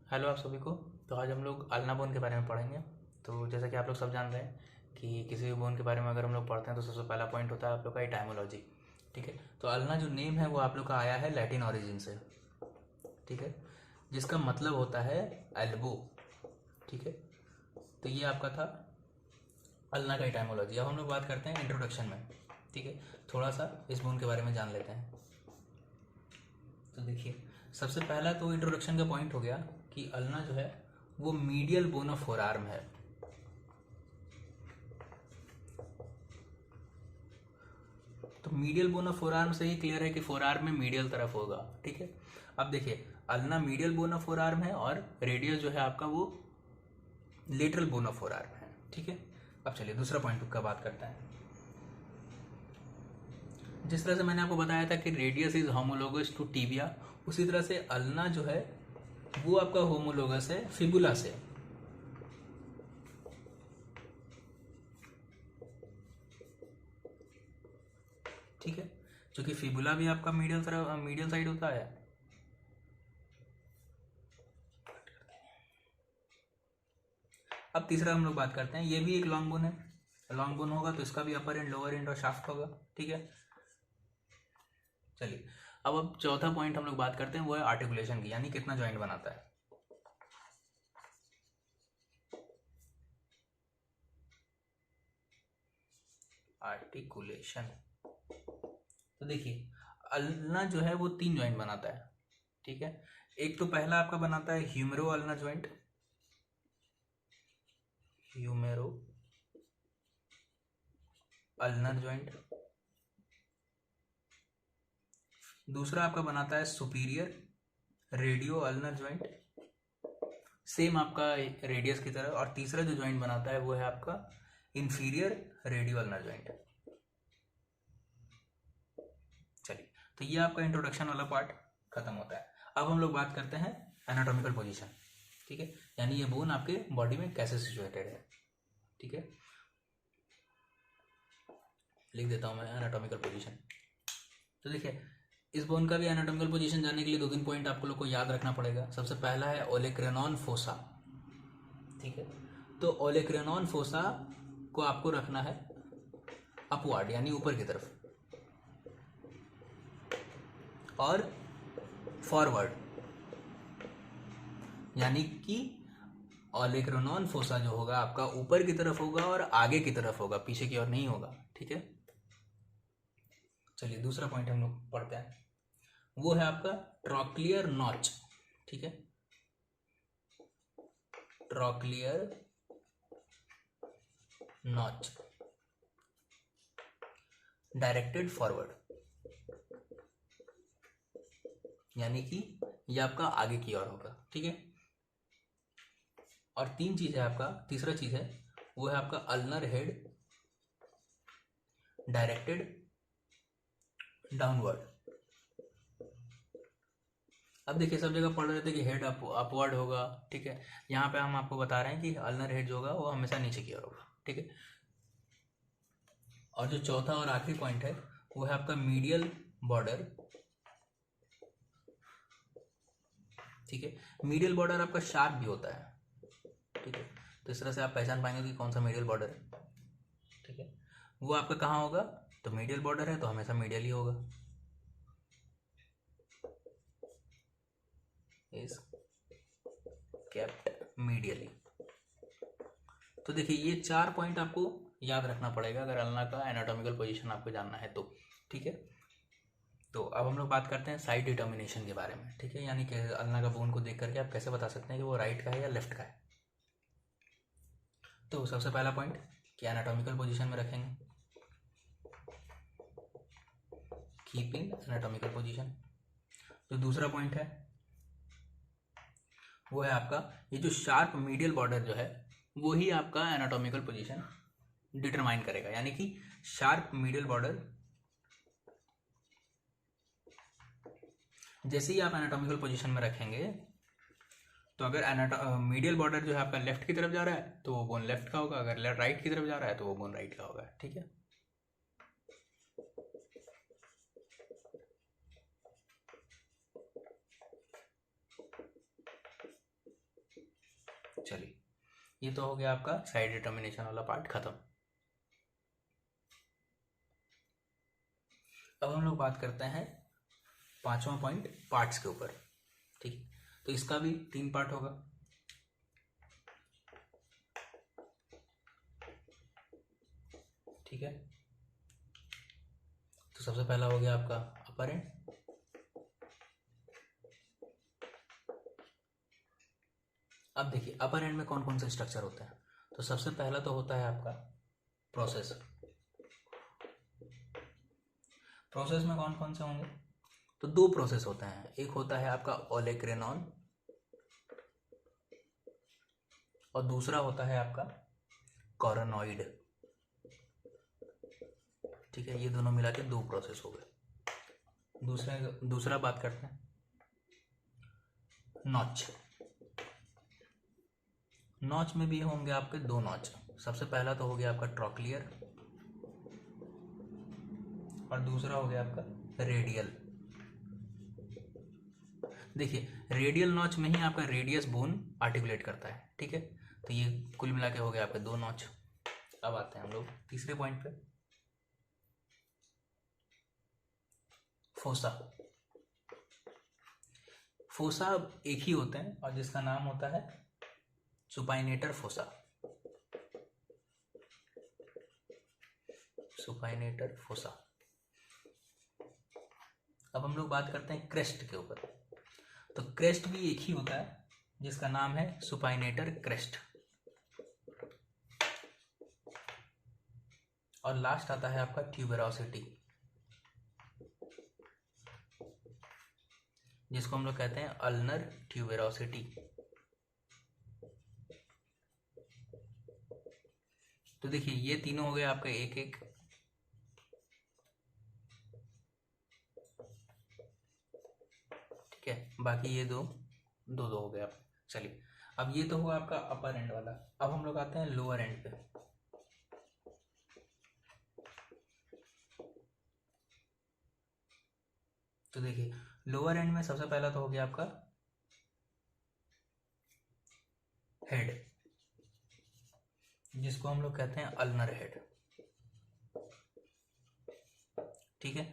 Hello आप सभी को। तो आज हम लोग अल्ना बोन के बारे में पढ़ेंगे। तो जैसा कि आप लोग सब जान रहे हैं कि किसी भी बोन के बारे में अगर हम लोग पढ़ते हैं तो सबसे पहला पॉइंट होता है आप लोग का टाइमोलॉजी। ठीक है। तो अल्ना जो नेम है वो आप लोग का आया है लैटिन ओरिजिन से। ठीक है। जिसका मतलब होता है एल्बो। ठीक है। तो ये आपका था अल्ना का टाइमोलॉजी। अब हम लोग बात करते हैं इंट्रोडक्शन में। ठीक है। थोड़ा सा इस बोन के बारे में जान लेते हैं। तो देखिए, सबसे पहला तो इंट्रोडक्शन का पॉइंट हो गया कि अल्ना जो है वो मीडियल बोन ऑफ फोरआर्म है। तो मीडियल बोन ऑफ फोरआर्म से ही क्लियर है कि फोरआर्म में मीडियल तरफ होगा। ठीक है। अब देखिए, ulna medial bone of forearm है और रेडियस जो है आपका वो लेटरल बोन ऑफ फोरआर्म है। ठीक है। अब चलिए दूसरा पॉइंट का बात करते हैं। जिस तरह से मैंने आपको बताया था कि radius is homologous to tibia, उसी तरह से अल्ना जो है वो आपका होमोलोगस है फिबुला से। ठीक है। क्योंकि फिबुला भी आपका मीडियल तरफ मीडियल साइड होता है। अब तीसरा हम लोग बात करते हैं, ये भी एक लॉन्ग बोन है। लॉन्ग बोन होगा तो इसका भी अपर एंड लोअर एंड और शाफ्ट होगा। ठीक है। चलिए, अब चौथा पॉइंट हम लोग बात करते हैं वो है आर्टिकुलेशन की, यानी कितना जॉइंट बनाता है। आर्टिकुलेशन। तो देखिए, अल्ना जो है वो 3 जॉइंट बनाता है। ठीक है। एक तो पहला आपका बनाता है ह्यूमेरो अल्ना जॉइंट, ह्यूमेरो अल्नर जॉइंट। दूसरा आपका बनाता है superior radio ulnar joint, same आपका रेडियस की तरह। और तीसरा जो जॉइंट बनाता है वो है आपका इंफीरियर रेडियो अल्नर जॉइंट। चलिए, तो ये आपका इंट्रोडक्शन वाला पार्ट खत्म होता है। अब हम लोग बात करते हैं एनाटॉमिकल पोजीशन। ठीक है। यानी ये बोन आपके बॉडी में कैसे सिचुएटेड है। ठीक है। लिख देता हूं मैं एनाटॉमिकल पोजीशन। तो देखिए, इस बोन का भी एनाटॉमिकल पोजीशन जानने के लिए 2-3 पॉइंट आपको लोग को याद रखना पड़ेगा। सबसे पहला है ओलेक्रेनॉन फोसा। ठीक है। तो ओलेक्रेनॉन फोसा को आपको रखना है अपवर्ड, यानी ऊपर की तरफ, और फॉरवर्ड, यानी कि ओलेक्रेनॉन फोसा जो होगा आपका ऊपर की तरफ होगा और आगे की तरफ होगा, पीछे की ओर नहीं होगा। ठीक है। चलिए दूसरा पॉइंट हम लोग पढ़ते हैं, वो है आपका ट्रॉक्लियर नॉच। ठीक है। ट्रॉक्लियर नॉच डायरेक्टेड फॉरवर्ड, यानी कि ये आपका आगे की ओर होगा। ठीक है। और तीन चीज है आपका, तीसरा चीज है वो है आपका अल्नर हेड डायरेक्टेड डाउनवर्ड। अब देखिए, सब जगह पढ़ रहे थे कि हेड अपवर्ड होगा। ठीक है। यहाँ पे हम आपको बता रहे हैं कि अल्नर हेड जो होगा वो हमेशा नीचे की ओर होगा। ठीक है। और जो चौथा और आखिरी पॉइंट है वो है आपका मीडियल बॉर्डर। ठीक है। मीडियल बॉर्डर आपका शार्प भी होता है। ठीक है। तो इस तरह से आप पहचान पाएंगे कि कौन सा मीडियल बॉर्डर है। ठीक है। वो आपका कहाँ होगा, तो मीडियल बॉर्डर है तो हमेशा मीडियल ही होगा। Is kept medially. तो देखिए, ये 4 पॉइंट आपको याद रखना पड़ेगा अगर अल्ना का एनाटॉमिकल पोजीशन आपको जानना है तो। ठीक है। तो अब हम लोग बात करते हैं साइड डिटर्मिनेशन के बारे में। ठीक है। यानी कि अल्ना का बोन को देख करके आप कैसे बता सकते हैं कि वो राइट का है या लेफ्ट का है। तो सबसे पहला पॉइंट कि एनाटॉमिकल पोजीशन में रखेंगे, कीपिंग एनाटॉमिकल पोजीशन। जो दूसरा पॉइंट है वो है आपका ये जो शार्प मीडियल बॉर्डर जो है वो ही आपका एनाटॉमिकल पोजीशन डिटरमाइन करेगा, यानी कि शार्प मीडियल बॉर्डर जैसे ही आप एनाटॉमिकल पोजीशन में रखेंगे, तो अगर मीडियल बॉर्डर जो है आपका लेफ्ट की तरफ जा रहा है तो वो बोन लेफ्ट का होगा, अगर राइट की तरफ जा रहा है तो वो बोन राइट का होगा। ठीक है। चलिए, ये तो हो गया आपका साइड डिटर्मिनेशन वाला पार्ट खत्म। अब हम लोग बात करते हैं 5वां पॉइंट पार्ट्स के ऊपर। ठीक, तो इसका भी 3 पार्ट होगा। ठीक है, तो सबसे पहला हो गया आपका अपर एंड। अब देखिए अपर एंड में कौन कौन से स्ट्रक्चर होते हैं। तो सबसे पहला तो होता है आपका प्रोसेस। प्रोसेस में कौन कौन से होंगे, तो 2 प्रोसेस होते हैं। एक होता है आपका ओलेक्रेनॉन और दूसरा होता है आपका कॉरोनॉइड। ठीक है, ये दोनों मिला के 2 प्रोसेस हो गए। दूसरा बात करते हैं नॉच। नॉच में भी होंगे आपके 2 नॉच। सबसे पहला तो हो गया आपका ट्रॉक्लियर और दूसरा हो गया आपका रेडियल। देखिए रेडियल नॉच में ही आपका रेडियस बोन आर्टिकुलेट करता है। ठीक है, तो ये कुल मिला के हो गया आपके 2 नॉच। अब आते हैं हम लोग तीसरे पॉइंट पे, फोसा। फोसा एक ही होते हैं और जिसका नाम होता है सुपाइनेटर फोसा। सुपाइनेटर फोसा। अब हम लोग बात करते हैं क्रेस्ट के ऊपर। तो क्रेस्ट भी एक ही होता है जिसका नाम है सुपाइनेटर क्रेस्ट। और लास्ट आता है आपका ट्यूबेरोसिटी, जिसको हम लोग कहते हैं अल्नर ट्यूबेरोसिटी। तो देखिए ये तीनों हो गए आपके एक एक। ठीक है, बाकी ये दो हो गए आप। चलिए, अब ये तो हुआ आपका अपर एंड वाला। अब हम लोग आते हैं लोअर एंड पे। तो देखिए लोअर एंड में सबसे पहला तो हो गया आपका हेड, जिसको हम लोग कहते हैं अल्नर हेड। ठीक है,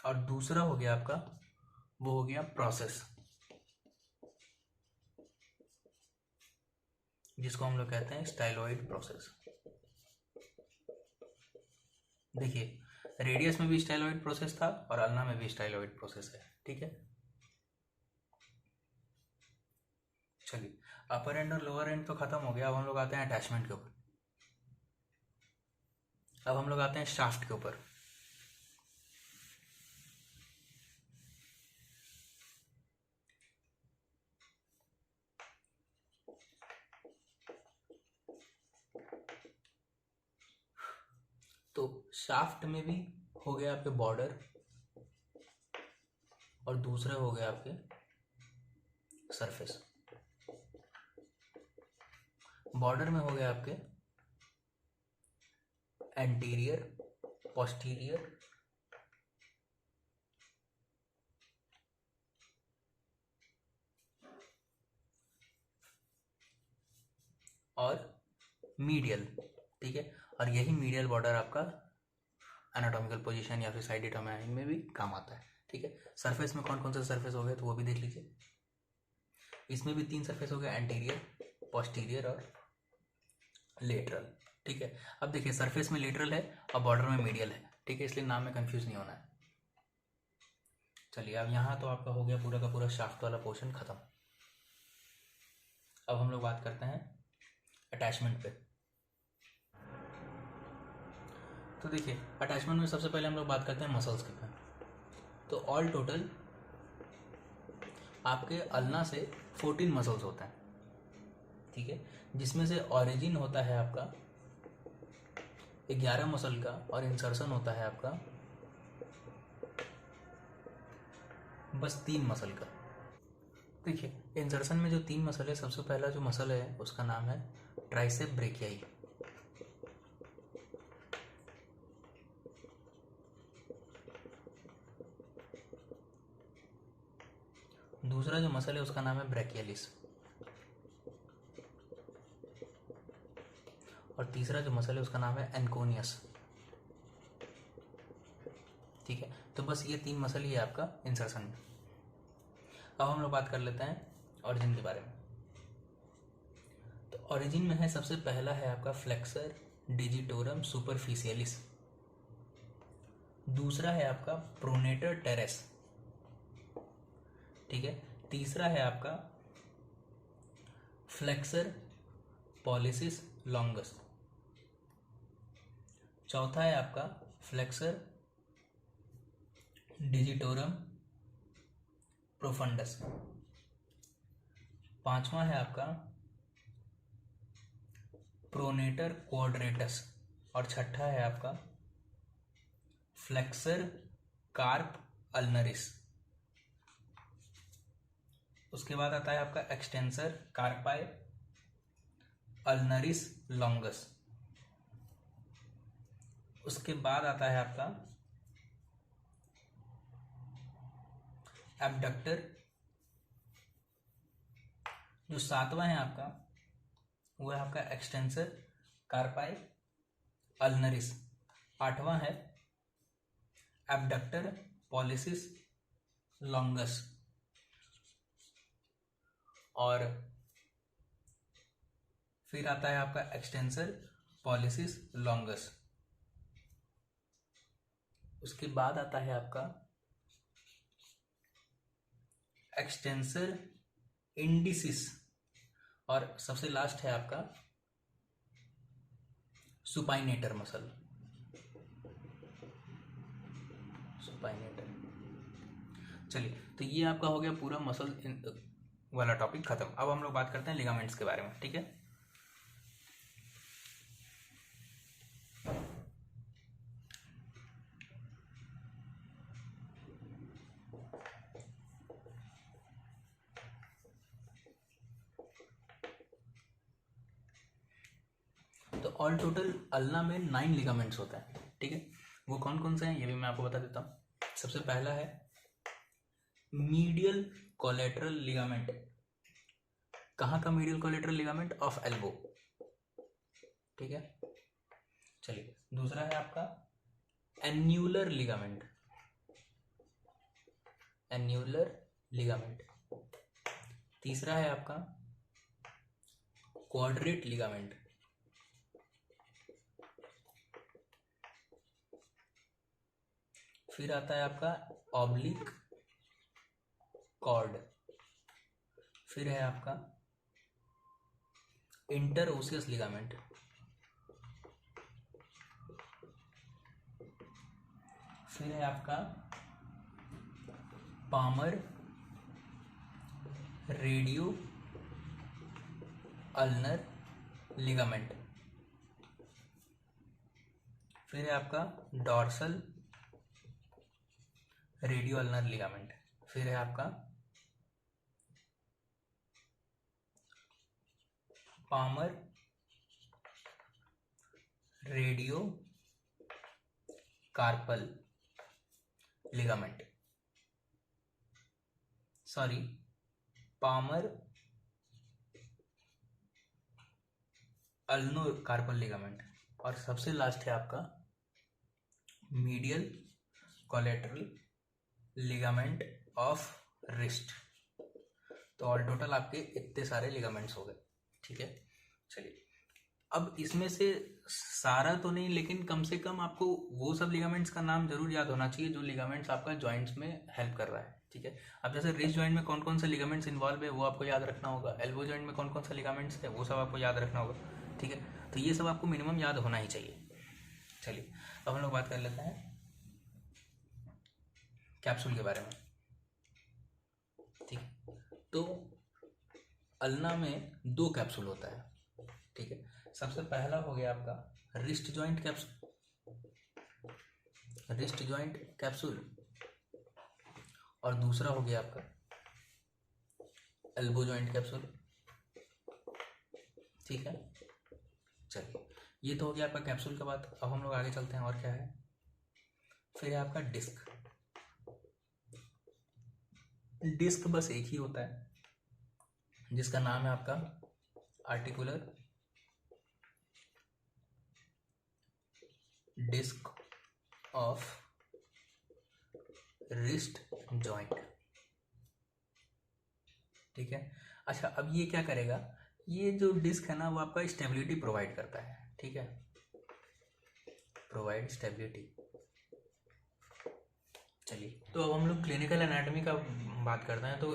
और दूसरा हो गया आपका, वो हो गया प्रोसेस, जिसको हम लोग कहते हैं स्टाइलॉइड प्रोसेस। देखिए रेडियस में भी स्टाइलॉइड प्रोसेस था और अल्ना में भी स्टाइलॉइड प्रोसेस है। ठीक है, चलिए अपर एंड और लोअर एंड तो खत्म हो गया। अब हम लोग आते हैं अटैचमेंट के ऊपर। अब हम लोग आते हैं शाफ्ट के ऊपर। तो शाफ्ट में भी हो गया आपके बॉर्डर और दूसरे हो गए आपके सरफेस। बॉर्डर में हो गया आपके एंटीरियर, पोस्टीरियर और मीडियल। ठीक है, और यही मीडियल बॉर्डर आपका एनाटॉमिकल पोजीशन या फिर साइड डिटरमाइन में भी काम आता है। ठीक है, सरफेस में कौन कौन से सरफेस हो गए तो वो भी देख लीजिए। इसमें भी 3 सरफेस हो गए, एंटीरियर, पोस्टीरियर और लेटरल। ठीक है, अब देखिए सरफेस में लेटरल है और बॉर्डर में मीडियल है। ठीक है, इसलिए नाम में कंफ्यूज नहीं होना है। चलिए अब यहाँ तो आपका हो गया पूरा का पूरा शाफ्ट वाला पोर्शन खत्म। अब हम लोग बात करते हैं अटैचमेंट पे। तो देखिए अटैचमेंट में सबसे पहले हम लोग बात करते हैं मसल्स के। तो ऑल टोटल आपके अल्ना से 14 मसल्स होते हैं। ठीक है, जिसमें से ऑरिजिन होता है आपका 11 मसल का और इंसर्शन होता है आपका बस 3 मसल का। देखिए इंसर्शन में जो 3 मसल है, सबसे पहला जो मसल है उसका नाम है ट्राइसेप ब्रेकियाई। दूसरा जो मसल है उसका नाम है ब्रैकियलिस, और तीसरा जो मसल है उसका नाम है एंकोनियस। ठीक है, तो बस ये 3 मसल ही है आपका इंसर्शन में। अब हम लोग बात कर लेते हैं ऑरिजिन के बारे में। तो ऑरिजिन में है, सबसे पहला है आपका फ्लेक्सर डिजिटोरम सुपरफिशियलिस, दूसरा है आपका प्रोनेटर टेरेस, ठीक है, तीसरा है आपका फ्लेक्सर पॉलिसिस लॉन्गस, चौथा है आपका फ्लेक्सर डिजिटोरम प्रोफंडस, पांचवा है आपका प्रोनेटर क्वाड्रेटस, और छठा है आपका फ्लेक्सर कार्प अल्नरिस। उसके बाद आता है आपका एक्सटेंसर कार्पाई अल्नरिस लॉन्गस। उसके बाद आता है आपका एब्डक्टर, जो सातवां है आपका वो है आपका एक्सटेंसर कार्पाई अल्नरिस, आठवां है एब्डक्टर पॉलिसिस लॉन्गस, और फिर आता है आपका एक्सटेंसर पॉलिसिस लॉन्गस। उसके बाद आता है आपका एक्सटेंसर इंडिसिस, और सबसे लास्ट है आपका सुपाइनेटर मसल, सुपाइनेटर। चलिए, तो ये आपका हो गया पूरा मसल वाला टॉपिक खत्म। अब हम लोग बात करते हैं लिगामेंट्स के बारे में। ठीक है, तो ऑल टोटल अल्ना में 9 लिगामेंट्स होता है। ठीक है, वो कौन कौन से हैं ये भी मैं आपको बता देता हूँ। सबसे पहला है मीडियल कोलेटरल लिगामेंट। कहाँ का medial collateral ligament? Of elbow. ठीक है, चलिए। दूसरा है आपका एन्यूलर लिगामेंट, एन्यूलर लिगामेंट। तीसरा है आपका क्वाड्रेट लिगामेंट। फिर आता है आपका ऑब्लिक कॉर्ड। फिर है आपका इंटरओसियस लिगामेंट। फिर है आपका पामर रेडियो अल्नर लिगामेंट। फिर है आपका डॉर्सल रेडियो अल्नर लिगामेंट। फिर है आपका palmar radio carpal ligament, sorry palmar ulno carpal ligament. और सबसे लास्ट है आपका medial collateral ligament of wrist. तो ऑल टोटल आपके इतने सारे लिगामेंट्स हो गए। ठीक है, चलिए। अब इसमें से सारा तो नहीं, लेकिन कम से कम आपको वो सब लिगामेंट्स का नाम जरूर याद होना चाहिए जो लिगामेंट्स आपका जॉइंट्स में हेल्प कर रहा है। ठीक है, अब जैसे रिस्ट जॉइंट में कौन कौन से लिगामेंट्स इन्वॉल्व है वो आपको याद रखना होगा। एल्बो जॉइंट में कौन कौन से लिगामेंट्स है वो सब आपको याद रखना होगा। ठीक है, तो ये सब आपको मिनिमम याद होना ही चाहिए। चलिए, अब हम लोग बात कर लेते हैं कैप्सूल के बारे में। ठीक है, तो अल्ना में 2 कैप्सूल होता है। ठीक है, सबसे पहला हो गया आपका wrist joint capsule, wrist joint capsule, और दूसरा हो गया आपका एल्बो जॉइंट कैप्सूल। ठीक है, चलिए, ये तो हो गया आपका कैप्सूल का बात। अब हम लोग आगे चलते हैं, और क्या है। फिर है आपका डिस्क। डिस्क बस एक ही होता है जिसका नाम है आपका articular disc of wrist joint. ठीक है। अच्छा, अब ये क्या करेगा, ये जो डिस्क है ना वो आपका स्टेबिलिटी प्रोवाइड करता है। ठीक है, प्रोवाइड स्टेबिलिटी। चलिए, तो अब हम लोग क्लिनिकल एनाटॉमी का बात करते हैं। तो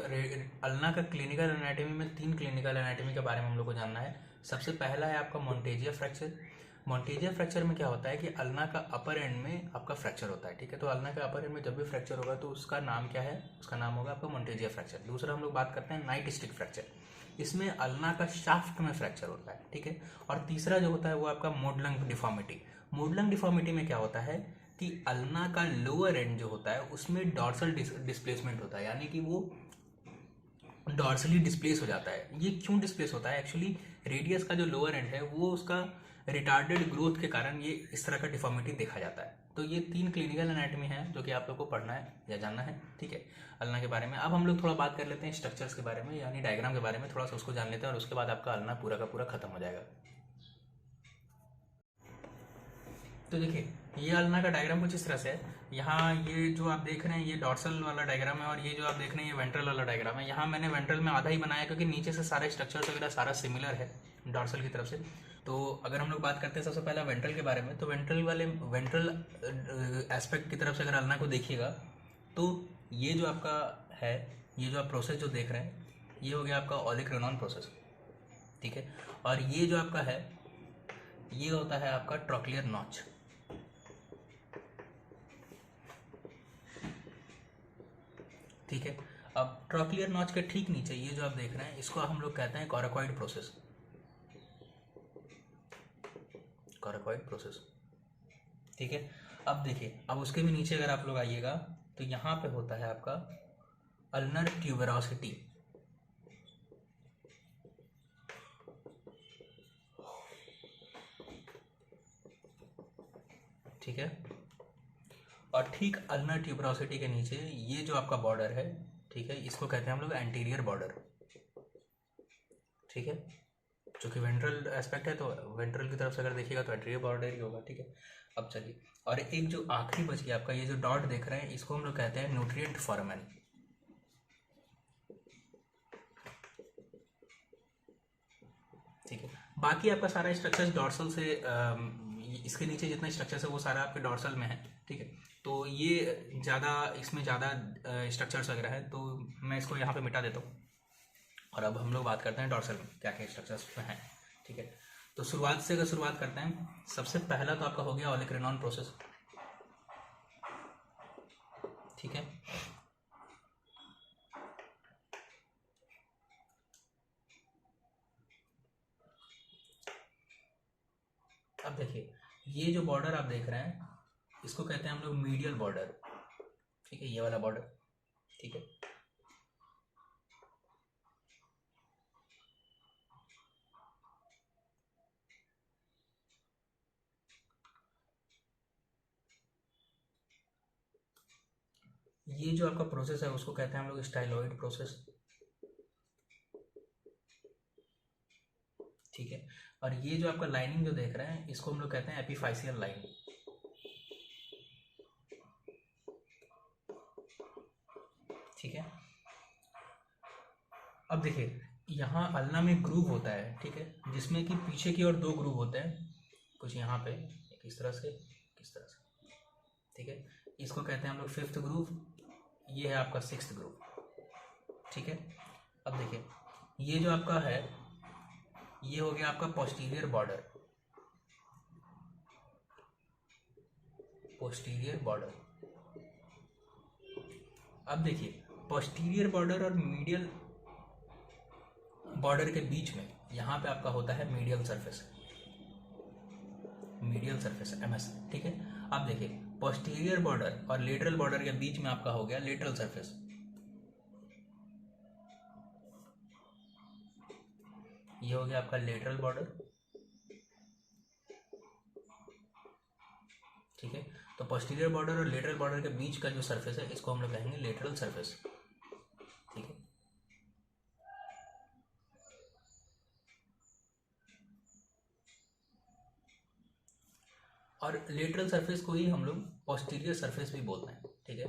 अल्ना का क्लिनिकल एनाटॉमी में 3 क्लिनिकल एनाटॉमी के बारे में हम लोग को जानना है। सबसे पहला है आपका मोंटेजिया फ्रैक्चर। मोंटेजिया फ्रैक्चर में क्या होता है कि अल्ना का अपर एंड में आपका फ्रैक्चर होता है। ठीक है, तो अल्ना का अपर एंड में जब भी फ्रैक्चर होगा तो उसका नाम क्या है, उसका नाम होगा आपका मोंटेजिया फ्रैक्चर। दूसरा हम लोग बात करते हैं नाइट स्टिक फ्रैक्चर। इसमें अल्ना का शाफ्ट में फ्रैक्चर होता है। ठीक है, और तीसरा जो होता है वो आपका मोडलंग डिफॉर्मिटी। मोडलंग डिफॉर्मिटी में क्या होता है कि अल्ना का लोअर एंड जो होता है उसमें डॉर्सल डिस्प्लेसमेंट होता है, यानी कि वो डॉर्सली डिस्प्लेस हो जाता है। ये क्यों डिस्प्लेस होता है, एक्चुअली रेडियस का जो लोअर एंड है वो उसका रिटार्डेड ग्रोथ के कारण ये इस तरह का डिफॉर्मिटी देखा जाता है। तो ये 3 क्लिनिकल एनाटॉमी है जो कि आप लोग को पढ़ना है या जानना है। ठीक है, अल्ना के बारे में। अब हम लोग थोड़ा बात कर लेते हैं स्ट्रक्चर्स के बारे में, यानी डायग्राम के बारे में, थोड़ा सा उसको जान लेते हैं और उसके बाद आपका अल्ना पूरा का पूरा खत्म हो जाएगा। तो देखिए, ये अल्ना का डायग्राम कुछ इस तरह से है। यहाँ ये जो आप देख रहे हैं ये डॉर्सल वाला डायग्राम है और ये जो आप देख रहे हैं ये वेंट्रल वाला डायग्राम है। यहाँ मैंने वेंट्रल में आधा ही बनाया क्योंकि नीचे से सारे स्ट्रक्चर्स वगैरह सारा सिमिलर है डॉर्सल की तरफ से। तो अगर हम लोग बात करते हैं सबसे पहला वेंट्रल के बारे में, तो वेंट्रल एस्पेक्ट की तरफ से अगर अल्ना को देखिएगा तो ये जो आपका है, ये जो आप प्रोसेस जो देख रहे हैं ये हो गया आपका ओलिक-रेनॉन प्रोसेस। ठीक है, और ये जो आपका है ये होता है आपका ट्रॉक्लियर नॉच। ठीक है, अब ट्रॉक्लियर नॉच के ठीक नीचे ये जो आप देख रहे हैं इसको हम लोग कहते हैं कोराकॉइड प्रोसेस। Coracoid process. ठीक है, अब देखिए, अब उसके भी नीचे अगर आप लोग आइएगा तो यहाँ पे होता है आपका अल्नर ट्यूबरोसिटी। ठीक है, और ठीक अल्नर ट्यूबरोसिटी के नीचे ये जो आपका बॉर्डर है, ठीक है, इसको कहते हैं हम लोग एंटीरियर बॉर्डर। ठीक है, चूंकि वेंट्रल एस्पेक्ट है तो वेंट्रल की तरफ से अगर देखिएगा तो एंटीरियर बॉर्डर ही होगा। ठीक है, अब चलिए, और एक जो आखिरी बच गया आपका ये जो डॉट देख रहे हैं इसको हम लोग कहते हैं न्यूट्रिएंट फॉर्मेन। ठीक है, बाकी आपका सारा स्ट्रक्चर्स डॉर्सल से इसके नीचे जितना स्ट्रक्चर्स है वो सारा आपके डॉर्सल में है। ठीक है, तो ये ज़्यादा इसमें ज़्यादा स्ट्रक्चर्स वगैरह है तो मैं इसको यहाँ पे मिटा देता हूँ और अब हम लोग बात करते हैं डॉर्सल में क्या क्या स्ट्रक्चर्स में है। ठीक है, तो शुरुआत से अगर शुरुआत करते हैं, सबसे पहला तो आपका हो गया ओलिक-रेनॉन प्रोसेस। ठीक है, अब देखिए, ये जो बॉर्डर आप देख रहे हैं इसको कहते हैं हम लोग मीडियल बॉर्डर। ठीक है, ये वाला बॉर्डर। ठीक है, ये जो आपका प्रोसेस है उसको कहते हैं हम लोग स्टाइलॉइड प्रोसेस। ठीक है, और ये जो आपका लाइनिंग जो देख रहे हैं इसको हम लोग कहते हैं एपिफाइसियल लाइन। ठीक है, अब देखिए, यहाँ अल्ना में ग्रूव होता है। ठीक है, जिसमें कि पीछे की ओर 2 ग्रूव होते हैं, कुछ यहाँ पे एक इस तरह से, किस तरह से। ठीक है, इसको कहते हैं हम लोग 5th ग्रूव, ये है आपका 6th ग्रूव। ठीक है, अब देखिए, ये जो आपका है ये हो गया आपका पोस्टीरियर बॉर्डर। पोस्टीरियर बॉर्डर, अब देखिए, पोस्टीरियर बॉर्डर और मीडियल बॉर्डर के बीच में यहाँ पे आपका होता है medial surface. Medial surface MS. ठीक है, अब देखिए, पोस्टीरियर बॉर्डर और लेटरल बॉर्डर के बीच में आपका हो गया लेटरल सरफेस। ये हो गया आपका लेटरल बॉर्डर। ठीक है, तो पोस्टीरियर बॉर्डर और लेटरल बॉर्डर के बीच का जो सरफेस है इसको हम लोग कहेंगे लेटरल सरफेस। और लेटरल सरफेस को ही हम लोग पोस्टीरियर सरफेस भी बोलते हैं, ठीक है।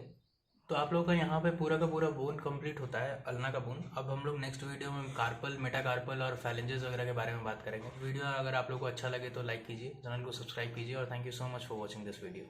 तो आप लोगों का यहाँ पे पूरा का पूरा बोन कंप्लीट होता है, अल्ना का बोन। अब हम लोग नेक्स्ट वीडियो में कार्पल, मेटाकार्पल और फैलेंजेस वगैरह के बारे में बात करेंगे। वीडियो अगर आप लोग को अच्छा लगे तो लाइक कीजिए, चैनल को सब्सक्राइब कीजिए और thank you so much for watching this video.